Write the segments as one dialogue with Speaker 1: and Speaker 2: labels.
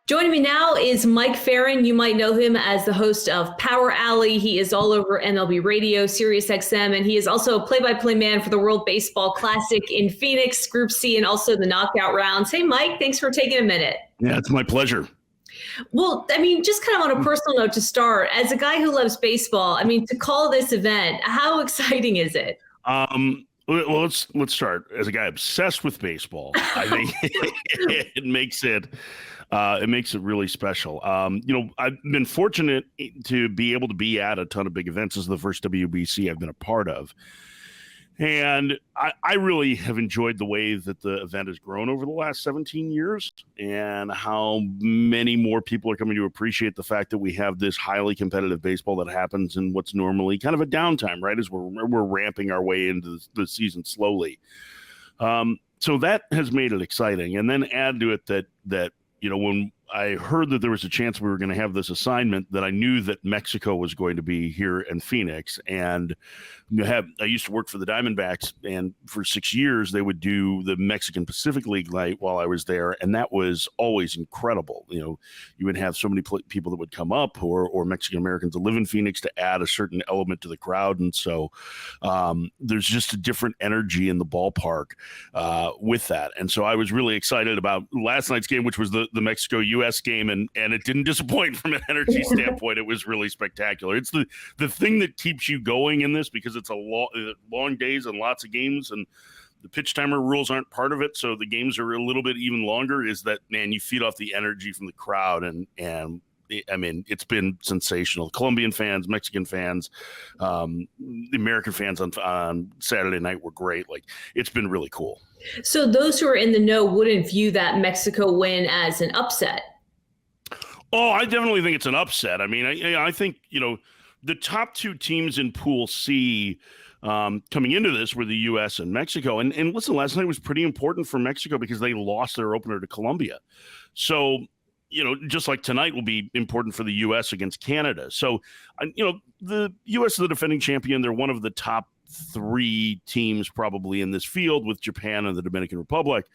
Speaker 1: Joining me now is Mike Ferrin. You might know him as the host of Power Alley. He is all over MLB Radio, SiriusXM, and he is also a play-by-play man for the World Baseball Classic in Phoenix, Group C, and also the knockout rounds. Hey, Mike, thanks for taking a minute.
Speaker 2: Yeah, it's my pleasure.
Speaker 1: Well, I mean, just kind of on a personal note to start, as a guy who loves baseball, I mean, to call this event, how exciting is it?
Speaker 2: Well, let's start. As a guy obsessed with baseball, I think it makes it really special. I've been fortunate to be able to be at a ton of big events. This is the first WBC I've been a part of. And I really have enjoyed the way that the event has grown over the last 17 years and how many more people are coming to appreciate the fact that we have this highly competitive baseball that happens in what's normally kind of a downtime, right, as we're ramping our way into the season slowly. So that has made it exciting. And then add to it that when I heard that there was a chance we were going to have this assignment, that I knew that Mexico was going to be here in Phoenix. And I used to work for the Diamondbacks, and for 6 years they would do the Mexican Pacific League night while I was there, and that was always incredible. You would have so many people that would come up, or Mexican Americans that live in Phoenix, to add a certain element to the crowd, and so there's just a different energy in the ballpark with that. And so I was really excited about last night's game, which was the Mexico-U.S. game, and it didn't disappoint from an energy standpoint. It was really spectacular. It's the thing that keeps you going in this, because it's a long days and lots of games, and the pitch timer rules aren't part of it, so the games are a little bit even longer, is that, man, you feed off the energy from the crowd, and I mean, it's been sensational. Colombian fans, Mexican fans, the American fans on Saturday night were great. Like, it's been really cool.
Speaker 1: So those who are in the know wouldn't view that Mexico win as an upset.
Speaker 2: Oh, I definitely think it's an upset. I mean, I think, the top two teams in Pool C coming into this were the U.S. and Mexico. And listen, last night was pretty important for Mexico because they lost their opener to Colombia. So, just like tonight will be important for the U.S. against Canada. So, the U.S. is the defending champion. They're one of the top three teams probably in this field, with Japan and the Dominican Republic.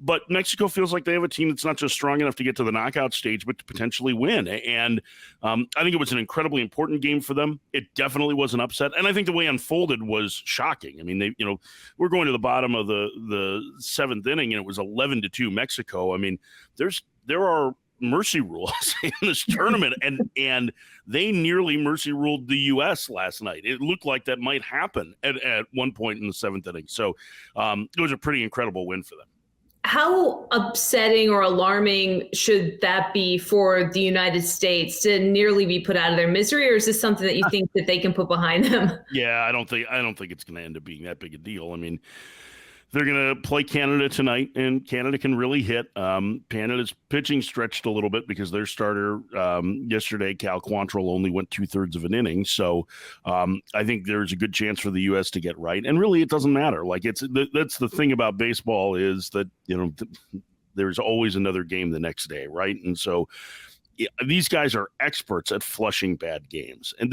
Speaker 2: But Mexico feels like they have a team that's not just strong enough to get to the knockout stage, but to potentially win. And I think it was an incredibly important game for them. It definitely was an upset. And I think the way it unfolded was shocking. I mean, we're going to the bottom of the seventh inning, and it was 11-2 Mexico. I mean, there are mercy rules in this tournament, and they nearly mercy ruled the U.S. last night. It looked like that might happen at one point in the seventh inning. So it was a pretty incredible win for them.
Speaker 1: How upsetting or alarming should that be for the United States to nearly be put out of their misery, or is this something that you think that they can put behind them?
Speaker 2: Yeah, I don't think it's going to end up being that big a deal. I mean, they're going to play Canada tonight, and Canada can really hit. Canada's pitching stretched a little bit because their starter yesterday, Cal Quantrill, only went 2/3 of an inning. So I think there's a good chance for the U.S. to get right. And really, it doesn't matter. Like, that's the thing about baseball, is that there's always another game the next day, right? And so these guys are experts at flushing bad games, and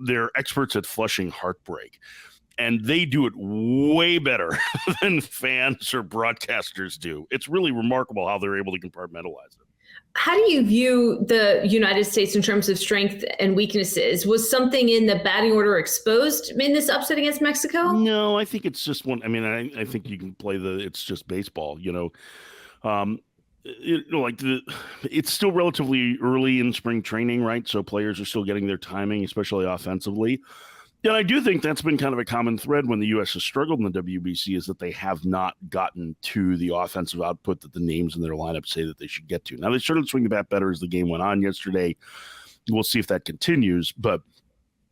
Speaker 2: they're experts at flushing heartbreak. And they do it way better than fans or broadcasters do. It's really remarkable how they're able to compartmentalize it.
Speaker 1: How do you view the United States in terms of strength and weaknesses? Was something in the batting order exposed in this upset against Mexico?
Speaker 2: No, I think it's just one. I mean, I think you can play it's just baseball, it's still relatively early in spring training, right? So players are still getting their timing, especially offensively. And I do think that's been kind of a common thread when the U.S. has struggled in the WBC, is that they have not gotten to the offensive output that the names in their lineup say that they should get to. Now, they started to swing the bat better as the game went on yesterday. We'll see if that continues. But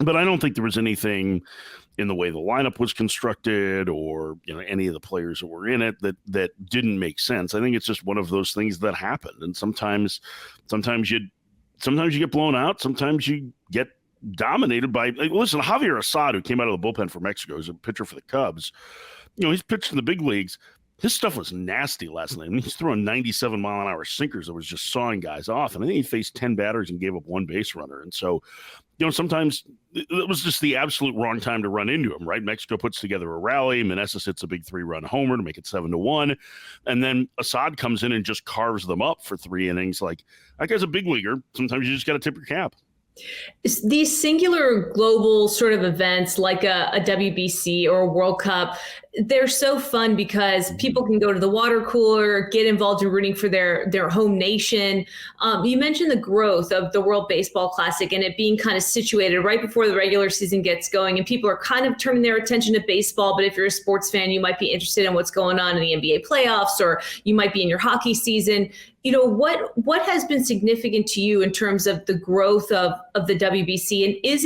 Speaker 2: I don't think there was anything in the way the lineup was constructed, or any of the players that were in it that didn't make sense. I think it's just one of those things that happened. And sometimes you get blown out. Sometimes you get dominated by, listen, Javier Assad, who came out of the bullpen for Mexico, is a pitcher for the Cubs. He's pitched in the big leagues. His stuff was nasty last night. I mean, he's throwing 97-mile-an-hour sinkers that was just sawing guys off. And I think he faced 10 batters and gave up one base runner. And so sometimes it was just the absolute wrong time to run into him, right? Mexico puts together a rally. Meneses hits a big 3-run homer to make it 7-1. And then Assad comes in and just carves them up for 3 innings. Like, that guy's a big leaguer. Sometimes you just got to tip your cap.
Speaker 1: These singular global sort of events like a WBC or a World Cup, they're so fun because people can go to the water cooler, get involved in rooting for their home nation. You mentioned the growth of the World Baseball Classic and it being kind of situated right before the regular season gets going, and people are kind of turning their attention to baseball. But if you're a sports fan, you might be interested in what's going on in the NBA playoffs, or you might be in your hockey season. What has been significant to you in terms of the growth of the WBC, and is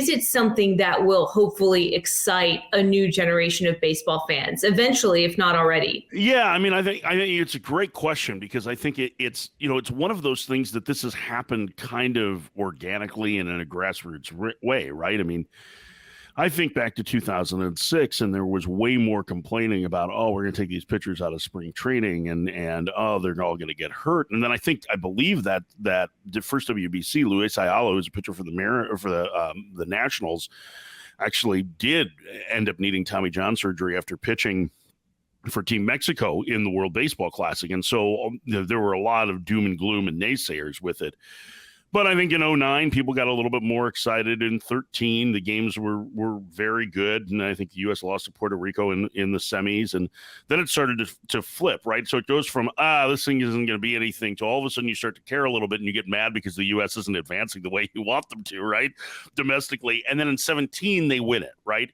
Speaker 1: it something that will hopefully excite a new generation of baseball fans eventually, if not already?
Speaker 2: Yeah, I mean, I think it's a great question, because I think it's one of those things that this has happened kind of organically and in a grassroots way, right? I mean, I think back to 2006, and there was way more complaining about, oh, we're going to take these pitchers out of spring training, and oh, they're all going to get hurt. And then I believe that the first WBC, Luis Ayala, who's a pitcher for the Nationals, actually did end up needing Tommy John surgery after pitching for Team Mexico in the World Baseball Classic. And so there were a lot of doom and gloom and naysayers with it. But I think in 2009, people got a little bit more excited. In 2013, the games were very good. And I think the U.S. lost to Puerto Rico in the semis. And then it started to flip, right? So it goes from, this thing isn't going to be anything, to all of a sudden you start to care a little bit and you get mad because the U.S. isn't advancing the way you want them to, right? Domestically. And then in 2017, they win it, right?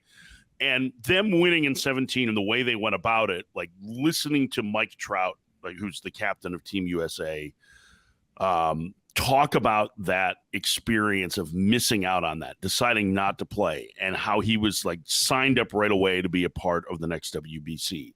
Speaker 2: And them winning in 2017 and the way they went about it, like listening to Mike Trout, like who's the captain of Team USA, talk about that experience of missing out on that, deciding not to play, and how he was like signed up right away to be a part of the next WBC.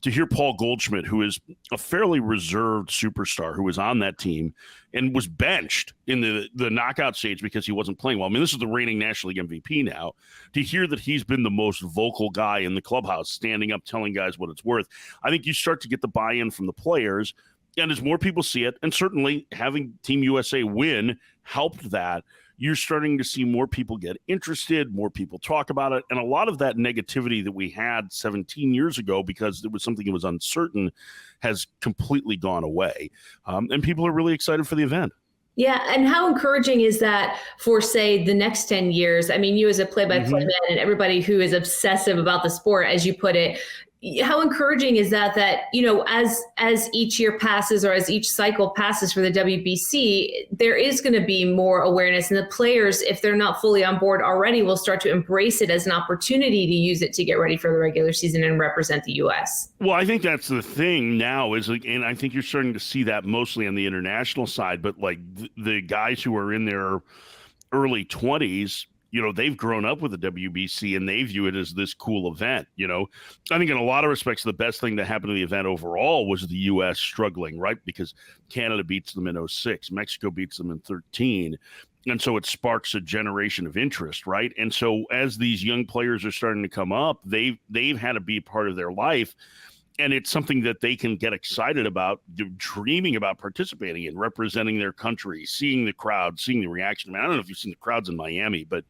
Speaker 2: To hear Paul Goldschmidt, who is a fairly reserved superstar, who was on that team and was benched in the knockout stage because he wasn't playing well. I mean, this is the reigning National League MVP now. To hear that he's been the most vocal guy in the clubhouse, standing up, telling guys what it's worth, I think you start to get the buy-in from the players. And as more people see it, and certainly having Team USA win helped that, you're starting to see more people get interested, more people talk about it. And a lot of that negativity that we had 17 years ago, because it was something that was uncertain, has completely gone away. And people are really excited for the event.
Speaker 1: Yeah. And how encouraging is that for, say, the next 10 years? I mean, you as a play-by-play man and everybody who is obsessive about the sport, as you put it, how encouraging is that, as each year passes, or as each cycle passes for the WBC, there is going to be more awareness, and the players, if they're not fully on board already, will start to embrace it as an opportunity to use it to get ready for the regular season and represent the U.S.
Speaker 2: Well, I think that's the thing now and I think you're starting to see that mostly on the international side, but like the guys who are in their early 20s, they've grown up with the WBC and they view it as this cool event. I think in a lot of respects, the best thing that happened to the event overall was the U.S. struggling, right? Because Canada beats them in 2006, Mexico beats them in 2013. And so it sparks a generation of interest, right? And so as these young players are starting to come up, they've had to be a part of their life. And it's something that they can get excited about, dreaming about participating in, representing their country, seeing the crowd, seeing the reaction. I mean, I don't know if you've seen the crowds in Miami, but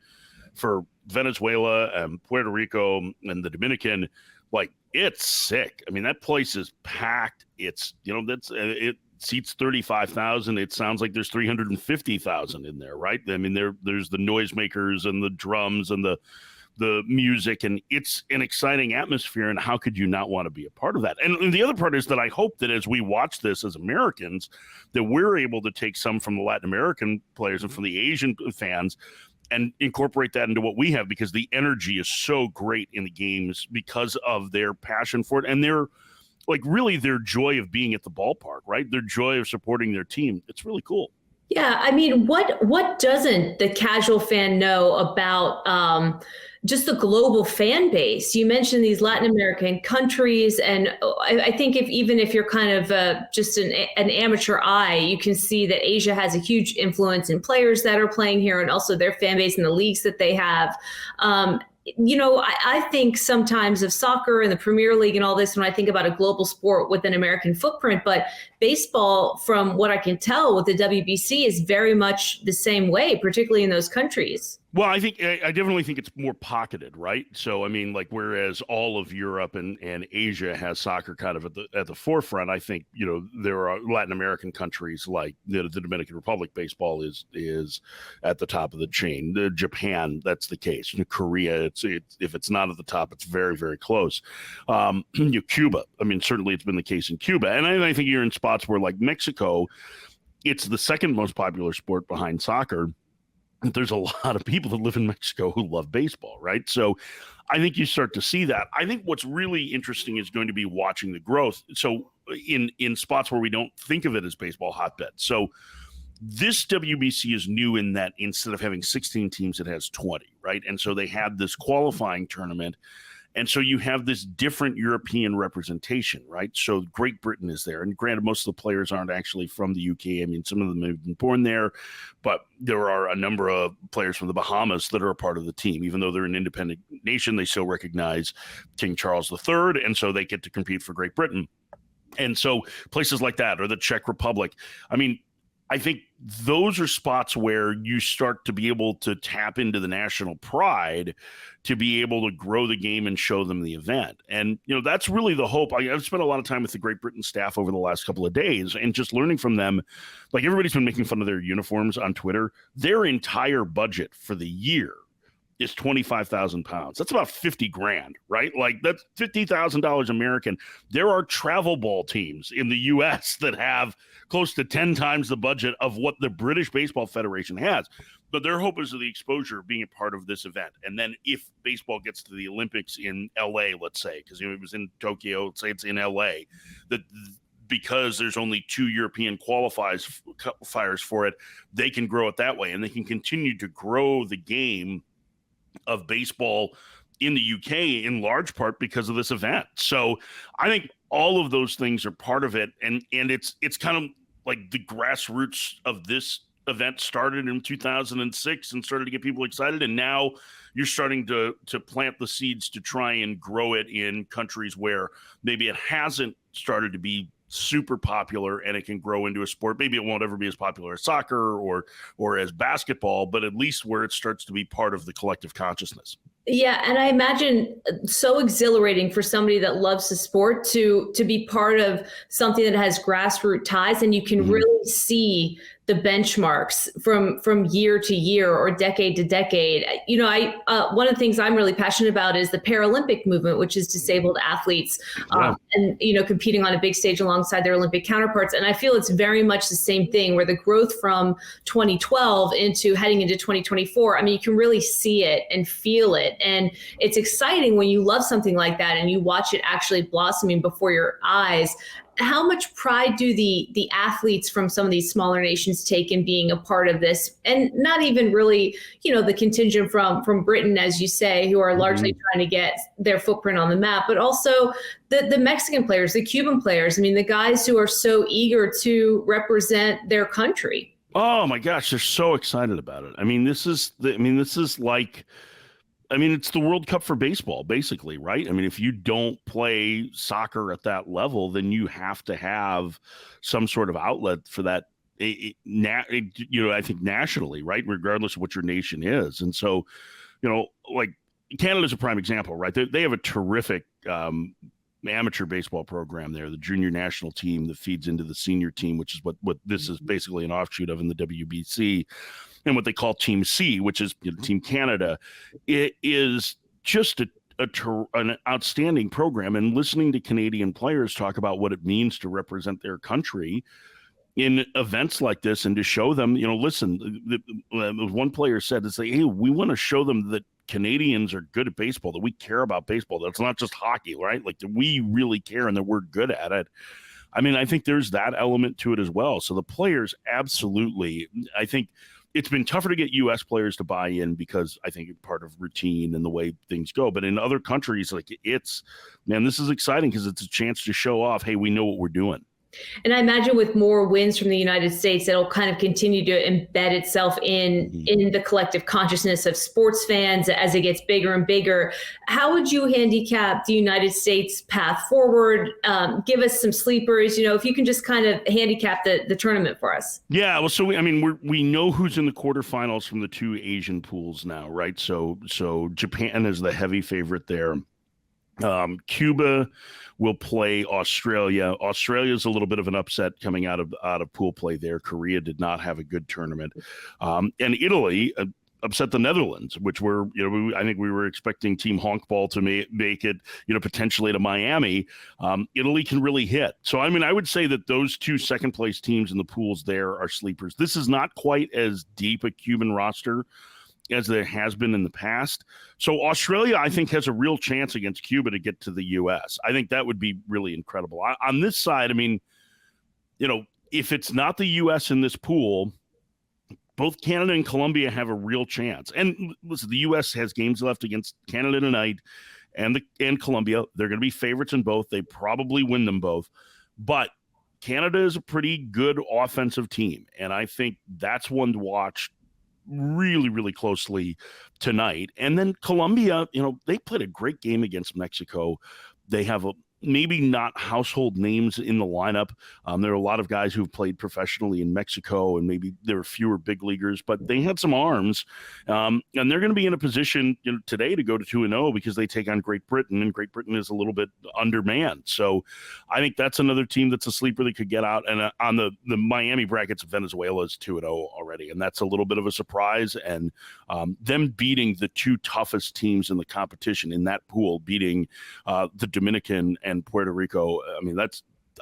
Speaker 2: for Venezuela and Puerto Rico and the Dominican, like, it's sick. I mean, that place is packed. It's, it seats 35,000. It sounds like there's 350,000 in there, right? I mean, there's the noisemakers and the drums and the music, and it's an exciting atmosphere, and how could you not want to be a part of that? And the other part is that I hope that as we watch this as Americans, that we're able to take some from the Latin American players and from the Asian fans and incorporate that into what we have, because the energy is so great in the games because of their passion for it, and their joy of being at the ballpark, right? Their joy of supporting their team. It's really cool.
Speaker 1: Yeah, I mean, what doesn't the casual fan know about just the global fan base? You mentioned these Latin American countries, and I think even if you're kind of just an amateur eye, you can see that Asia has a huge influence in players that are playing here, and also their fan base and the leagues that they have. I think sometimes of soccer and the Premier League and all this when I think about a global sport with an American footprint, but baseball, from what I can tell with the WBC, is very much the same way, particularly in those countries.
Speaker 2: Well, I definitely think it's more pocketed, right? So, I mean, like, whereas all of Europe and Asia has soccer kind of at the forefront, I think, there are Latin American countries like the Dominican Republic. Baseball is at the top of the chain. Japan, that's the case. Korea, if it's not at the top, it's very, very close. Cuba, I mean, certainly it's been the case in Cuba, and I think you're in spots where, like Mexico, it's the second most popular sport behind soccer. There's a lot of people that live in Mexico who love baseball, right? So I think you start to see that. I think what's really interesting is going to be watching the growth. So in spots where we don't think of it as baseball hotbed. So this WBC is new in that instead of having 16 teams, it has 20, right? And so they had this qualifying tournament. And so you have this different European representation, right? So Great Britain is there. And granted, most of the players aren't actually from the UK. I mean, some of them have been born there, but there are a number of players from the Bahamas that are a part of the team. Even though they're an independent nation, they still recognize King Charles III, and so they get to compete for Great Britain. And so places like that, or the Czech Republic, I mean, I think those are spots where you start to be able to tap into the national pride to be able to grow the game and show them the event. And, that's really the hope. I've spent a lot of time with the Great Britain staff over the last couple of days and just learning from them. Like, everybody's been making fun of their uniforms on Twitter. Their entire budget for the year is £25,000. That's about 50 grand, right? Like, that's $50,000 American. There are travel ball teams in the US that have close to 10 times the budget of what the British Baseball Federation has. But their hope is of the exposure of being a part of this event. And then if baseball gets to the Olympics in LA, let's say, because it was in Tokyo, let's say it's in LA, that because there's only 2 European qualifiers for it, they can grow it that way. And they can continue to grow the game of baseball in the UK in large part because of this event. So I think all of those things are part of it. And it's kind of like the grassroots of this event started in 2006 and started to get people excited. And now you're starting to plant the seeds to try and grow it in countries where maybe it hasn't started to be super popular, and it can grow into a sport. Maybe it won't ever be as popular as soccer or as basketball, but at least where it starts to be part of the collective consciousness.
Speaker 1: Yeah, and I imagine so exhilarating for somebody that loves the sport to be part of something that has grassroots ties, and you can really see the benchmarks from year to year or decade to decade. One of the things I'm really passionate about is the Paralympic movement, which is disabled athletes and competing on a big stage alongside their Olympic counterparts. And I feel it's very much the same thing, where the growth from 2012 into heading into 2024, I mean, you can really see it and feel it. And it's exciting when you love something like that and you watch it actually blossoming before your eyes. How much pride do the athletes from some of these smaller nations take in being a part of this? And not even really, the contingent from Britain, as you say, who are largely trying to get their footprint on the map, but also the Mexican players, the Cuban players. I mean, the guys who are so eager to represent their country.
Speaker 2: Oh my gosh, they're so excited about it. I mean, it's the World Cup for baseball, basically, right? I mean, if you don't play soccer at that level, then you have to have some sort of outlet for that, I think nationally, right? Regardless of what your nation is. And so, like Canada's a prime example, right? They have a terrific amateur baseball program there, the junior national team that feeds into the senior team, which is what this is basically an offshoot of in the WBC. And what they call Team C, which is Team Canada. It is just an outstanding program. And listening to Canadian players talk about what it means to represent their country in events like this and to show them, listen, one player said to say, hey, we want to show them that Canadians are good at baseball, that we care about baseball. That's not just hockey, right? Like, that we really care and that we're good at it. I mean, I think there's that element to it as well. So the players absolutely, I think, it's been tougher to get U.S. players to buy in because I think it's part of routine and the way things go. But in other countries, like, this is exciting because it's a chance to show off, hey, we know what we're doing.
Speaker 1: And I imagine with more wins from the United States, it'll kind of continue to embed itself in the collective consciousness of sports fans as it gets bigger and bigger. How would you handicap the United States path forward? Give us some sleepers, if you can just kind of handicap the tournament for us.
Speaker 2: Yeah, well, so we know who's in the quarterfinals from the two Asian pools now, right? So Japan is the heavy favorite there. Cuba will play Australia. Australia is a little bit of an upset coming out of pool play there. Korea did not have a good tournament, and Italy upset the Netherlands, which I think we were expecting Team Honkball to make it, potentially to Miami. Italy can really hit. So, I would say that those two second place teams in the pools there are sleepers. This is not quite as deep a Cuban roster as there has been in the past. So Australia, I think, has a real chance against Cuba to get to the U.S. I think that would be really incredible. On this side, if it's not the U.S. in this pool, both Canada and Colombia have a real chance. And listen, the U.S. has games left against Canada tonight and Colombia. They're going to be favorites in both. They probably win them both. But Canada is a pretty good offensive team, and I think that's one to watch really, really closely tonight. And then Colombia, they played a great game against Mexico. They have maybe not household names in the lineup. There are a lot of guys who've played professionally in Mexico, and maybe there are fewer big leaguers, but they had some arms. And they're going to be in a position today to go to 2-0 because they take on Great Britain, and Great Britain is a little bit undermanned. So I think that's another team that's a sleeper that could get out. And on the Miami brackets, Venezuela is 2-0 already, and that's a little bit of a surprise. And them beating the two toughest teams in the competition in that pool, beating the Dominican and Puerto Rico,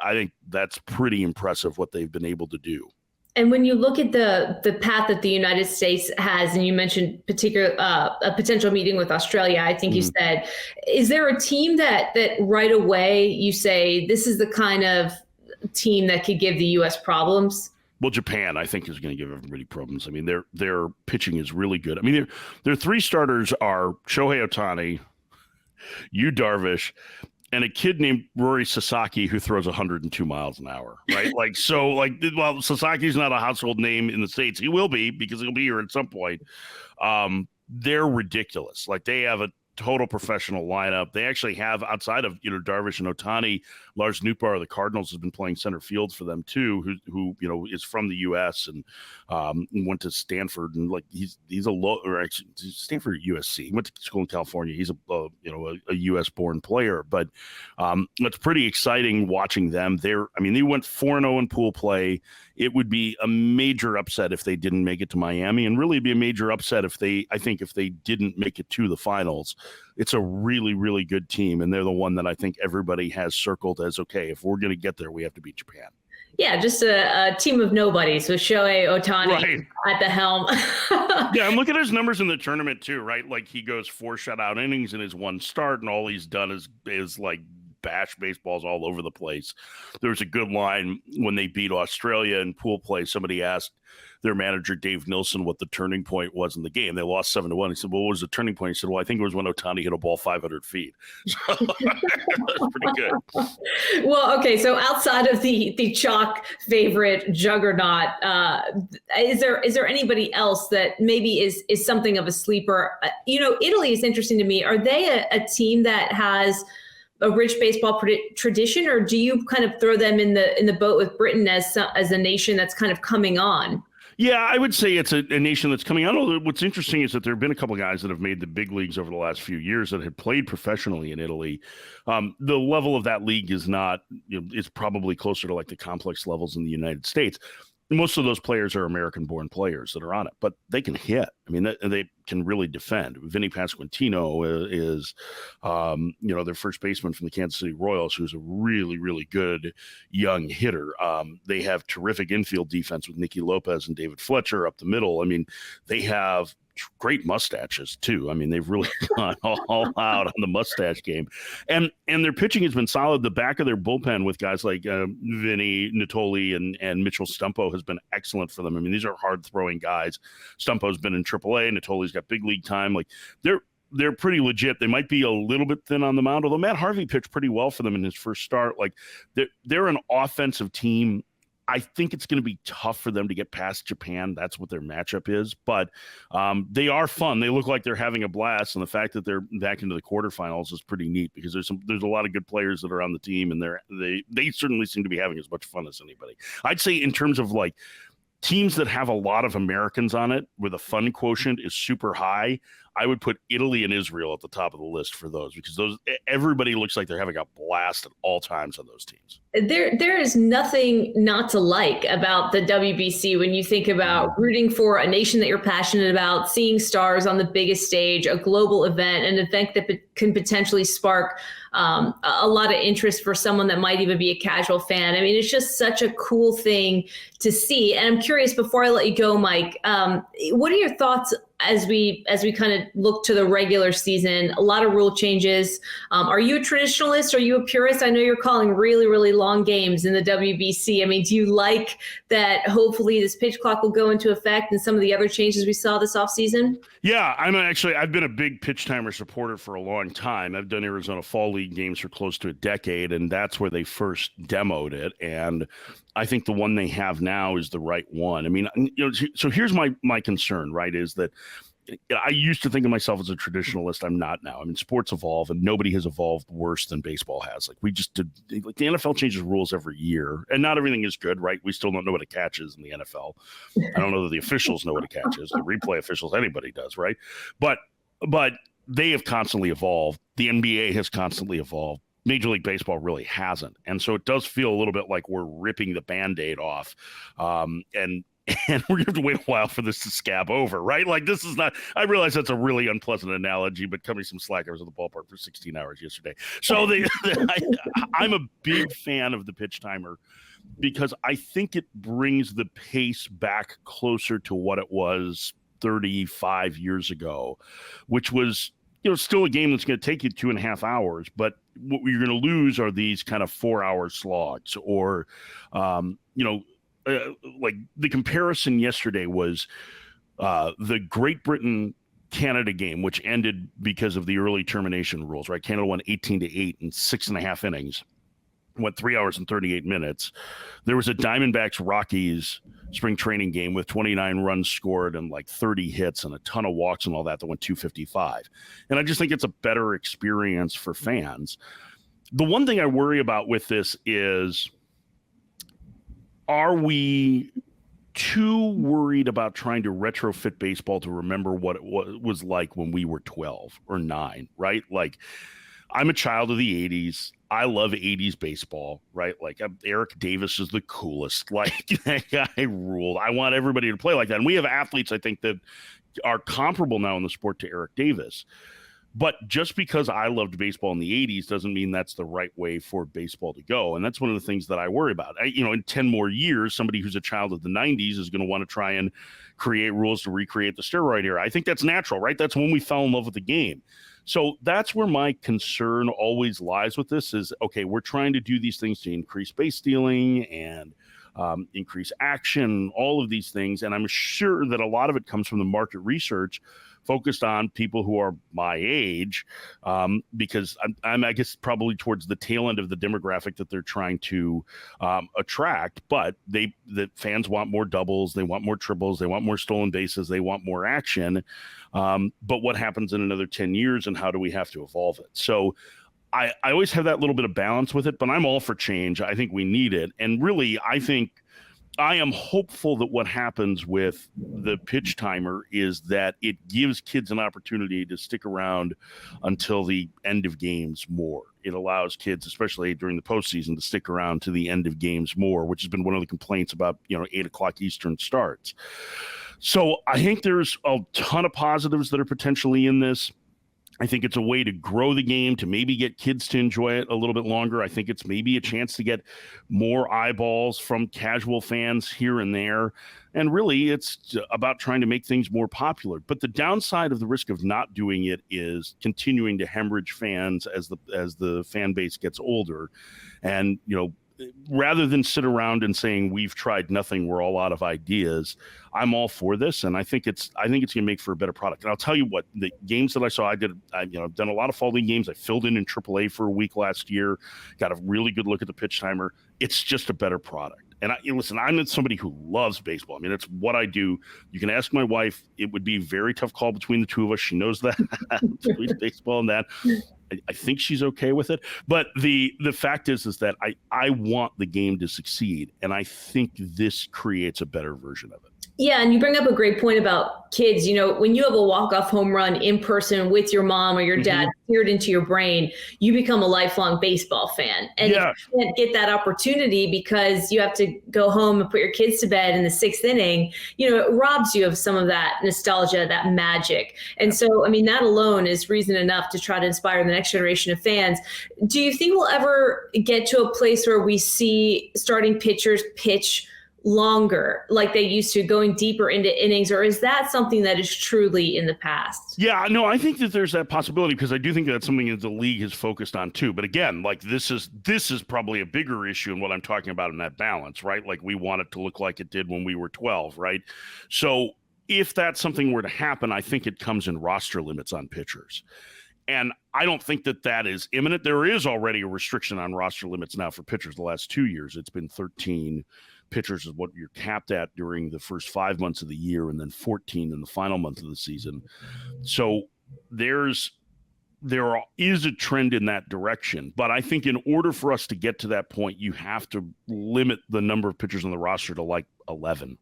Speaker 2: I think that's pretty impressive what they've been able to do.
Speaker 1: And when you look at the path that the United States has, and you mentioned a potential meeting with Australia, I think you said, is there a team that right away you say this is the kind of team that could give the U.S. problems?
Speaker 2: Well, Japan, I think, is going to give everybody problems. Their pitching is really good. Their three starters are Shohei Ohtani, Yu Darvish, and a kid named Rory Sasaki who throws 102 miles an hour, right? Sasaki's not a household name in the States. He will be because he'll be here at some point. They're ridiculous. They have a total professional lineup. They actually have, outside of Darvish and Ohtani, Lars Nootbaar of the Cardinals has been playing center field for them too, who is from the U.S. and went to Stanford, and he's Stanford USC. He went to school in California. He's a U.S. born player, but it's pretty exciting watching them. They went 4-0 in pool play. It would be a major upset if they didn't make it to Miami, and really be a major upset if they didn't make it to the finals. It's a really, really good team, and they're the one that I think everybody has circled as, okay, if we're going to get there, we have to beat Japan.
Speaker 1: Yeah, just a team of nobodies with Shohei Ohtani at the helm.
Speaker 2: Yeah, and look at his numbers in the tournament too, right? He goes 4 shutout innings in his one start, and all he's done is bash baseballs all over the place. There was a good line when they beat Australia in pool play. Somebody asked their manager, Dave Nilsson, what the turning point was in the game. They lost 7-1. He said, well, what was the turning point? He said, well, I think it was when Ohtani hit a ball 500 feet. So that's pretty good.
Speaker 1: Well, okay. So outside of the chalk favorite juggernaut, is there anybody else that maybe is something of a sleeper? Italy is interesting to me. Are they a team that has a rich baseball tradition, or do you kind of throw them in the boat with Britain as a nation that's kind of coming on?
Speaker 2: Yeah, I would say it's a nation that's coming on. What's interesting is that there have been a couple of guys that have made the big leagues over the last few years that had played professionally in Italy. The level of that league is not, it's probably closer to the complex levels in the United States. Most of those players are American-born players that are on it, but they can hit. They can really defend. Vinny Pasquantino is, their first baseman from the Kansas City Royals, who's a really, really good young hitter. They have terrific infield defense with Nicky Lopez and David Fletcher up the middle. They have great mustaches too. They've really gone all out on the mustache game, and their pitching has been solid. The back of their bullpen with guys like Vinny Natoli and Mitchell Stumpo has been excellent for them. These are hard throwing guys. Stumpo's been in AAA. Natoli's got big league time. they're pretty legit. They might be a little bit thin on the mound, although Matt Harvey pitched pretty well for them in his first start. Like they're an offensive team. I think it's going to be tough for them to get past Japan. That's what their matchup is. But they are fun. They look like they're having a blast, and the fact that they're back into the quarterfinals is pretty neat because there's a lot of good players that are on the team, and they certainly seem to be having as much fun as anybody. I'd say in terms of like teams that have a lot of Americans on it, where the fun quotient is super high, I would put Italy and Israel at the top of the list for those, because everybody looks like they're having a blast at all times on those teams.
Speaker 1: There is nothing not to like about the WBC when you think about rooting for a nation that you're passionate about, seeing stars on the biggest stage, a global event, an event that can potentially spark a lot of interest for someone that might even be a casual fan. I mean, it's just such a cool thing to see. And I'm curious, before I let you go, Mike, what are your thoughts as we kind of look to the regular season? A lot of rule changes. Are you a traditionalist? Are you a purist? I know you're calling really, really long games in the WBC. I mean, do you like that hopefully this pitch clock will go into effect and some of the other changes we saw this offseason?
Speaker 2: Yeah, I've been a big pitch timer supporter for a long time. I've done Arizona Fall League games for close to a decade, and that's where they first demoed it. And I think the one they have now is the right one. I mean, so here's my concern, right, is that I used to think of myself as a traditionalist. I'm not now. I mean, sports evolve, and nobody has evolved worse than baseball has. Like we just did, like the NFL changes rules every year, and not everything is good, right? We still don't know what a catch is in the NFL. I don't know that the officials know what a catch is. The replay officials, anybody does, right? But they have constantly evolved. The NBA has constantly evolved. Major League Baseball really hasn't. And so it does feel a little bit like we're ripping the Band-Aid off. And we're going to have to wait a while for this to scab over, right? Like this is not, I realize that's a really unpleasant analogy, but cut me some slack. I was at the ballpark for 16 hours yesterday. So I'm a big fan of the pitch timer because I think it brings the pace back closer to what it was 35 years ago, which was, still a game that's going to take you 2.5 hours, but what you're going to lose are these kind of 4-hour slogs or, like the comparison yesterday was the Great Britain Canada game, which ended because of the early termination rules, right? Canada won 18-8 in 6.5 innings, went 3 hours and 38 minutes. There was a Diamondbacks Rockies spring training game with 29 runs scored and like 30 hits and a ton of walks and all that went 255. And I just think it's a better experience for fans. The one thing I worry about with this is, are we too worried about trying to retrofit baseball to remember what it was like when we were 12 or 9, right? Like, I'm a child of the 80s. I love 80s baseball, right? Like Eric Davis is the coolest. Like that guy ruled. I want everybody to play like that. And we have athletes, I think, that are comparable now in the sport to Eric Davis. But just because I loved baseball in the 80s doesn't mean that's the right way for baseball to go. And that's one of the things that I worry about. In 10 more years, somebody who's a child of the 90s is going to want to try and create rules to recreate the steroid era. I think that's natural, right? That's when we fell in love with the game. So that's where my concern always lies with this is, okay, we're trying to do these things to increase base stealing and increase action, all of these things. And I'm sure that a lot of it comes from the market research focused on people who are my age, because I'm, I guess, probably towards the tail end of the demographic that they're trying to attract. But the fans want more doubles, they want more triples, they want more stolen bases, they want more action. But what happens in another 10 years, and how do we have to evolve it? So I always have that little bit of balance with it, but I'm all for change. I think we need it. And really, I am hopeful that what happens with the pitch timer is that it gives kids an opportunity to stick around until the end of games more. It allows kids, especially during the postseason, to stick around to the end of games more, which has been one of the complaints about, 8:00 Eastern starts. So I think there's a ton of positives that are potentially in this. I think it's a way to grow the game, to maybe get kids to enjoy it a little bit longer. I think it's maybe a chance to get more eyeballs from casual fans here and there. And really, it's about trying to make things more popular. But the downside of the risk of not doing it is continuing to hemorrhage fans as the fan base gets older. And, rather than sit around and saying we've tried nothing, we're all out of ideas, I'm all for this, and I think it's going to make for a better product. And I'll tell you what, the games that I saw, I've done a lot of fall league games. I filled in AAA for a week last year, got a really good look at the pitch timer. It's just a better product. And listen, I'm somebody who loves baseball. I mean, it's what I do. You can ask my wife. It would be a very tough call between the two of us. She knows that, between baseball and that. I think she's okay with it. But the fact is that I want the game to succeed, and I think this creates a better version of it.
Speaker 1: Yeah, and you bring up a great point about kids. When you have a walk-off home run in person with your mom or your dad seared into your brain, you become a lifelong baseball fan. And if you can't get that opportunity because you have to go home and put your kids to bed in the sixth inning, it robs you of some of that nostalgia, that magic. And so, I mean, that alone is reason enough to try to inspire the next generation of fans. Do you think we'll ever get to a place where we see starting pitchers pitch longer like they used to, going deeper into innings, or is that something that is truly in the past?
Speaker 2: Yeah, no, I think that there's that possibility, because I do think that's something that the league has focused on too. But again, like this is probably a bigger issue in what I'm talking about in that balance, right? Like we want it to look like it did when we were 12, right? So if that something were to happen, I think it comes in roster limits on pitchers. And I don't think that is imminent. There is already a restriction on roster limits now for pitchers. The last 2 years, it's been 13 pitchers is what you're capped at during the first 5 months of the year, and then 14 in the final month of the season. So there is a trend in that direction. But I think in order for us to get to that point, you have to limit the number of pitchers on the roster to like 11,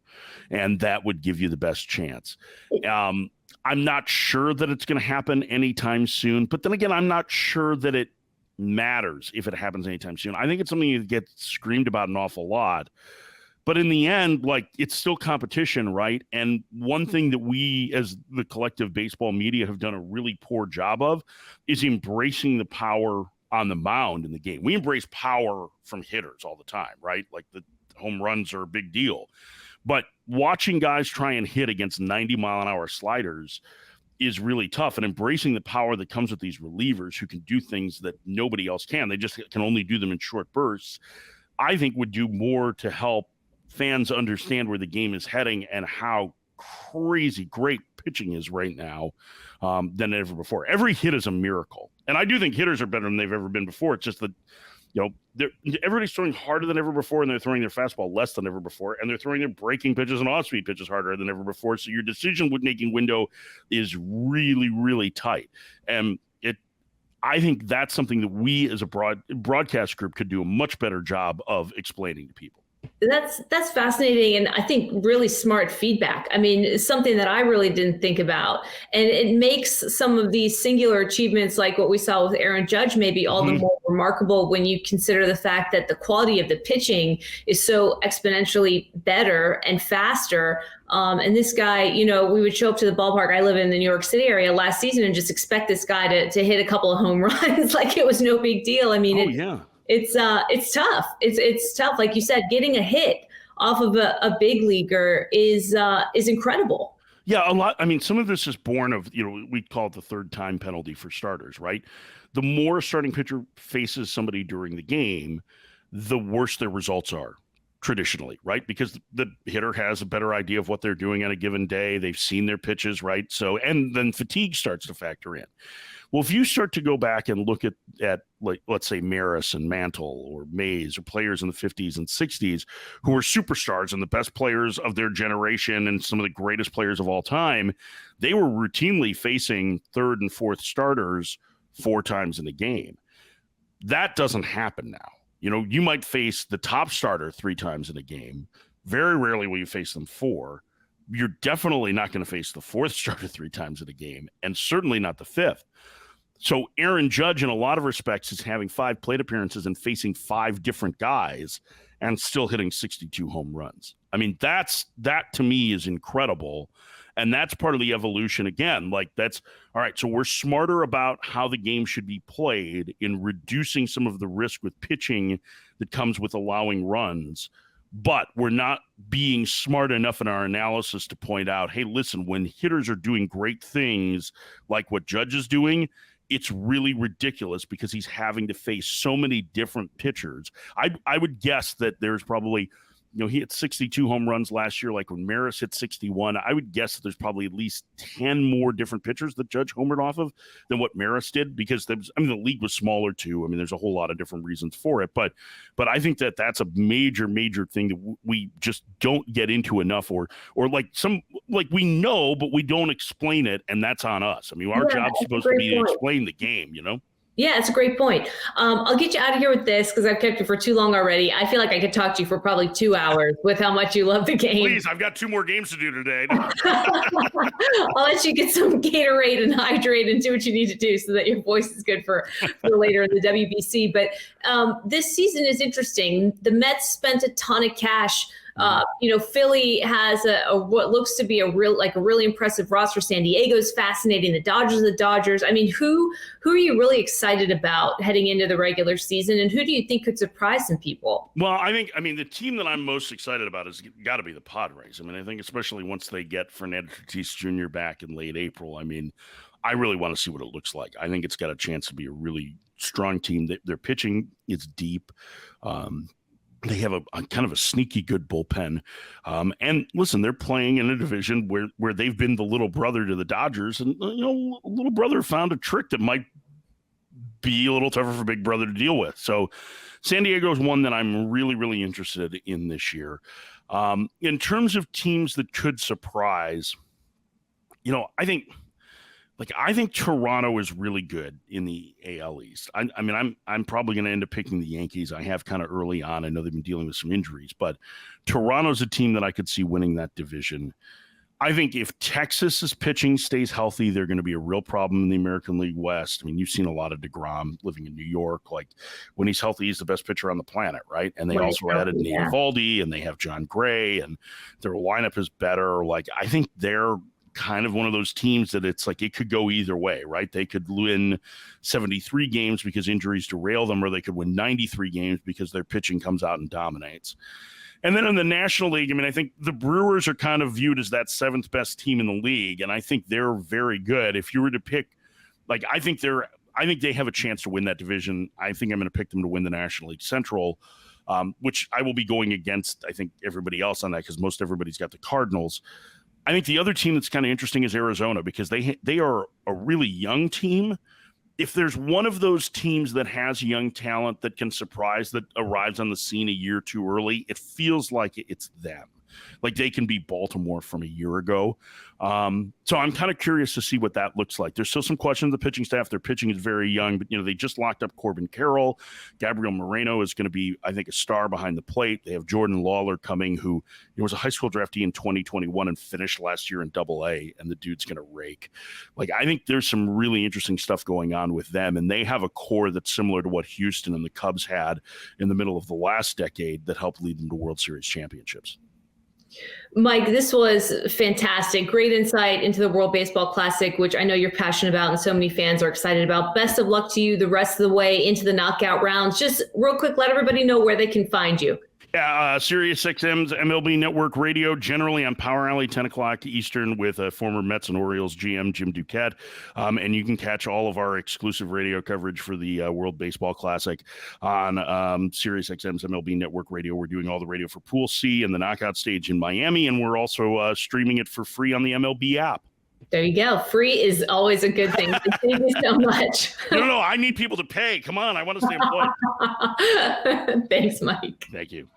Speaker 2: and that would give you the best chance. I'm not sure that it's going to happen anytime soon, but then again, I'm not sure that it matters if it happens anytime soon. I think it's something that gets screamed about an awful lot. But in the end, like, it's still competition, right? And one thing that we, as the collective baseball media, have done a really poor job of is embracing the power on the mound in the game. We embrace power from hitters all the time, right? Like the home runs are a big deal. But watching guys try and hit against 90-mile-an-hour sliders is really tough. And embracing the power that comes with these relievers who can do things that nobody else can, they just can only do them in short bursts, I think would do more to help fans understand where the game is heading and how crazy great pitching is right now than ever before. Every hit is a miracle. And I do think hitters are better than they've ever been before. It's just that, everybody's throwing harder than ever before, and they're throwing their fastball less than ever before, and they're throwing their breaking pitches and off-speed pitches harder than ever before. So your decision-making window is really, really tight. And I think that's something that we as a broadcast group could do a much better job of explaining to people.
Speaker 1: That's fascinating, and I think really smart feedback. I mean, it's something that I really didn't think about, and it makes some of these singular achievements like what we saw with Aaron Judge maybe all the more remarkable when you consider the fact that the quality of the pitching is so exponentially better and faster. And this guy, we would show up to the ballpark. I live in the New York City area last season and just expect this guy to hit a couple of home runs like it was no big deal. I mean, It's tough. It's tough. Like you said, getting a hit off of a big leaguer is incredible.
Speaker 2: Yeah, a lot. I mean, some of this is born of, we call it the third time penalty for starters, right? The more a starting pitcher faces somebody during the game, the worse their results are traditionally, right? Because the hitter has a better idea of what they're doing on a given day. They've seen their pitches, right? So, and then fatigue starts to factor in. Well, if you start to go back and look at like, let's say Maris and Mantle or Mays or players in the 50s and 60s who were superstars and the best players of their generation and some of the greatest players of all time, they were routinely facing third and fourth starters 4 times in a game. That doesn't happen now. You might face the top starter 3 times in a game. Very rarely will you face them 4. You're definitely not going to face the 4th starter 3 times in a game, and certainly not the 5th. So Aaron Judge, in a lot of respects, is having 5 plate appearances and facing 5 different guys and still hitting 62 home runs. I mean, that to me is incredible. And that's part of the evolution again. Like, that's all right. So we're smarter about how the game should be played in reducing some of the risk with pitching that comes with allowing runs. But we're not being smart enough in our analysis to point out, hey, listen, when hitters are doing great things like what Judge is doing, it's really ridiculous because he's having to face so many different pitchers. I would guess that there's probably, he hit 62 home runs last year, like when Maris hit 61. I would guess that there's probably at least 10 more different pitchers that Judge homered off of than what Maris did, because the league was smaller too. There's a whole lot of different reasons for it, but I think that that's a major thing that we just don't get into enough, or we know, but we don't explain it, and that's on us. Our job's supposed to be to explain the game,
Speaker 1: Yeah, it's a great point. I'll get you out of here with this because I've kept you for too long already. I feel like I could talk to you for probably 2 hours with how much you love the game.
Speaker 2: Please, I've got 2 more games to do today.
Speaker 1: I'll let you get some Gatorade and hydrate and do what you need to do so that your voice is good for later in the WBC. But this season is interesting. The Mets spent a ton of cash. Philly has a what looks to be a really impressive roster. San Diego's fascinating. The Dodgers. Who are you really excited about heading into the regular season, and who do you think could surprise some people?
Speaker 2: Well, I think the team that I'm most excited about has got to be the Padres. I think especially once they get Fernando Tatis Jr. back in late April. I really want to see what it looks like. I think it's got a chance to be a really strong team. Their pitching is deep. They have a kind of a sneaky good bullpen. And listen, they're playing in a division where they've been the little brother to the Dodgers. And, little brother found a trick that might be a little tougher for big brother to deal with. So San Diego is one that I'm really, really interested in this year. In terms of teams that could surprise, I think Toronto is really good in the AL East. I'm probably going to end up picking the Yankees. I have kind of early on. I know they've been dealing with some injuries, but Toronto's a team that I could see winning that division. I think if Texas's pitching stays healthy, they're going to be a real problem in the American League West. You've seen a lot of DeGrom living in New York. Like, when he's healthy, he's the best pitcher on the planet, right? And they also added Nate Eovaldi, and they have John Gray, and their lineup is better. I think they're kind of one of those teams that it's like it could go either way, right? They could win 73 games because injuries derail them, or they could win 93 games because their pitching comes out and dominates. And then in the National League, I think the Brewers are kind of viewed as that 7th best team in the league, and I think they're very good. If you were to pick, I think they have a chance to win that division. I think I'm going to pick them to win the National League Central, which I will be going against, I think, everybody else on that, because most everybody's got the Cardinals. I think the other team that's kind of interesting is Arizona, because they are a really young team. If there's one of those teams that has young talent that can surprise, that arrives on the scene a year too early, it feels like it's them. Like they can be Baltimore from a year ago. So I'm kind of curious to see what that looks like. There's still some questions of the pitching staff. Their pitching is very young, but they just locked up Corbin Carroll. Gabriel Moreno is going to be, I think, a star behind the plate. They have Jordan Lawler coming, who was a high school draftee in 2021 and finished last year in Double-A, and the dude's going to rake. I think there's some really interesting stuff going on with them, and they have a core that's similar to what Houston and the Cubs had in the middle of the last decade that helped lead them to World Series championships.
Speaker 1: Mike, this was fantastic. Great insight into the World Baseball Classic, which I know you're passionate about and so many fans are excited about. Best of luck to you the rest of the way into the knockout rounds. Just real quick, let everybody know where they can find you.
Speaker 2: Yeah, SiriusXM's MLB Network Radio, generally on Power Alley, 10 o'clock Eastern, with former Mets and Orioles GM Jim Duquette. And you can catch all of our exclusive radio coverage for the World Baseball Classic on SiriusXM's MLB Network Radio. We're doing all the radio for Pool C and the knockout stage in Miami, and we're also streaming it for free on the MLB app.
Speaker 1: There you go. Free is always a good thing. Thank you so much.
Speaker 2: No, I need people to pay. Come on, I want to stay employed.
Speaker 1: Thanks, Mike.
Speaker 2: Thank you.